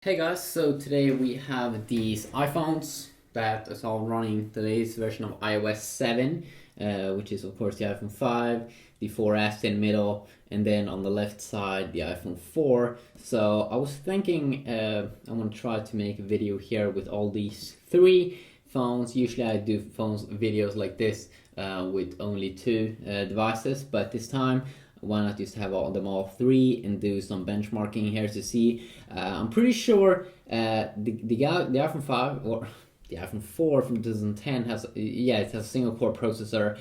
Hey guys, so today we have these iPhones that is all running today's version of iOS 7, which is of course the iPhone 5, the 4S in the middle, and then on the left side the iPhone 4. So I was thinking I want to try to make a video here with all these three phones. Usually I do phones videos like this with only two devices, but this time why not just have them all three and do some benchmarking here to see. I'm pretty sure the iPhone 5 or the iPhone 4 from 2010 has it has a single core processor.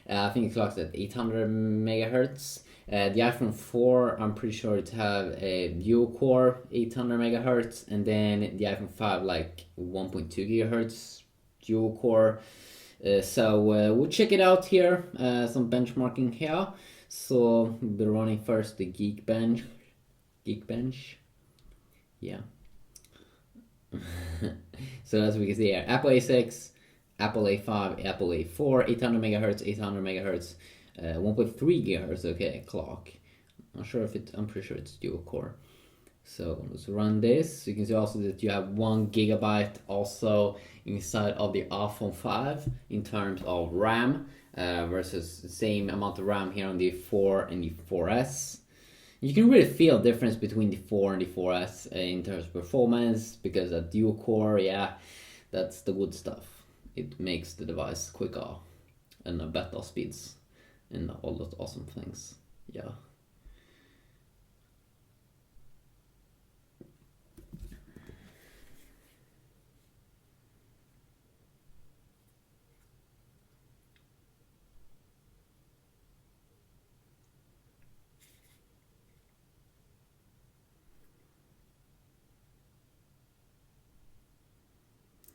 I think it clocks at 800 megahertz. The iPhone 4, I'm pretty sure it have a dual core 800 megahertz, and then the iPhone 5 like 1.2 gigahertz dual core. So we'll check it out here. Some benchmarking here. So we'll be running first the Geekbench. Yeah. So as we can see here, Apple A6, Apple A5, Apple A4, 800 megahertz, 800 megahertz, 1.3 gigahertz. Okay, clock. I'm pretty sure it's dual core. So let's run this. You can see also that you have 1 gigabyte also inside of the iPhone 5 in terms of RAM. Versus the same amount of RAM here on the 4 and the 4S. You can really feel the difference between the 4 and the 4S in terms of performance, because that dual core, yeah, that's the good stuff. It makes the device quicker and better speeds and all those awesome things. Yeah.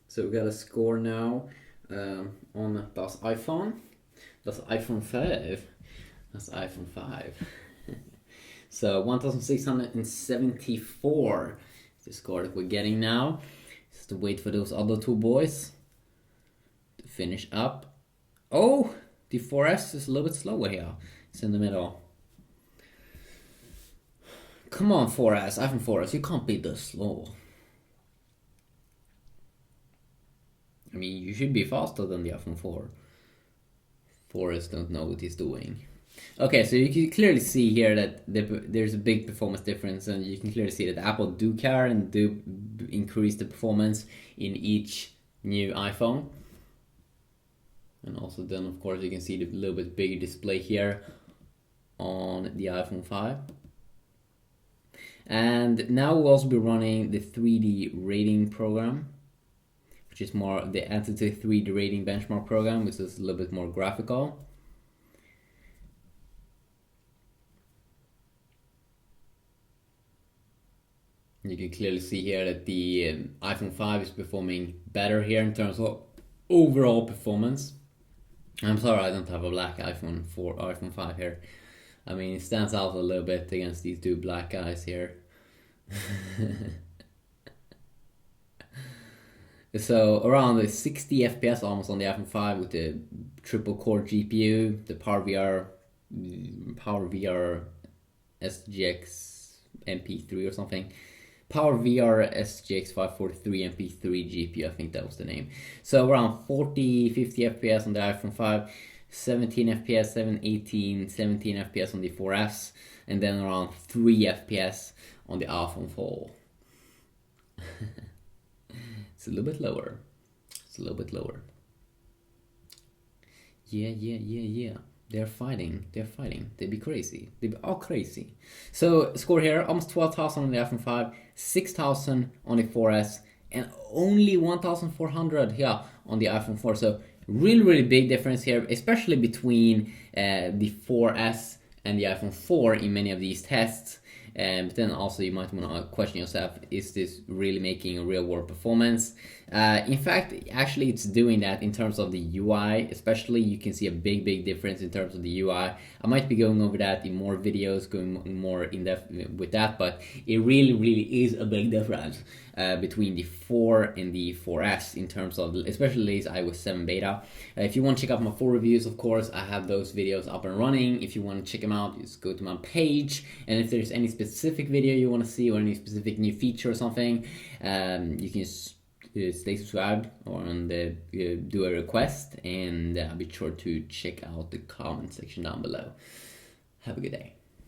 So we got a score now on das iPhone. Das iPhone 5. That's iPhone 5. So 1674 is the score that we're getting now. Just to wait for those other two boys to finish up. Oh, the 4S is a little bit slower here. It's in the middle. Come on, 4S, iPhone 4S, you can't be this slow. I mean, you should be faster than the iPhone 4. 4S don't know what he's doing. Okay, so you can clearly see here that there's a big performance difference, and you can clearly see that Apple do care and do increase the performance in each new iPhone. And also then, of course, you can see the little bit bigger display here on the iPhone 5. And now we'll also be running the 3D rating program, which is more the Entity 3D rating benchmark program, which is a little bit more graphical. You can clearly see here that the iPhone 5 is performing better here in terms of overall performance. I'm sorry I don't have a black iPhone 5 here. I mean, it stands out a little bit against these two black guys here. So around the 60 FPS almost on the iPhone 5 with the triple core GPU, the PowerVR SGX MP3 or something. PowerVR SGX 543 MP3 GPU, I think that was the name. So around 40-50 FPS on the iPhone 5, 17 FPS, 17 FPS on the 4S, and then around 3 FPS on the iPhone 4. It's a little bit lower. Yeah. They're fighting. They'd be crazy. They'd be all crazy. So score here, almost 12,000 on the iPhone 5, 6,000 on the 4S, and only 1,400 here on the iPhone 4. So really big difference here, especially between the 4S and the iPhone 4 in many of these tests. But then also you might want to question yourself, is this really making a real world performance? In fact, actually it's doing that in terms of the UI, especially you can see a big difference in terms of the UI. I might be going over that in more videos, going more in depth with that, but it really is a big difference between the 4 and the 4S in terms of, especially this iOS 7 beta. If you want to check out my 4 reviews, of course, I have those videos up and running. If you want to check them out, just go to my page, and if there's any specific specific video you want to see or any specific new feature or something, you can just stay subscribed or do a request, and I'll be sure to check out the comment section down below. Have a good day.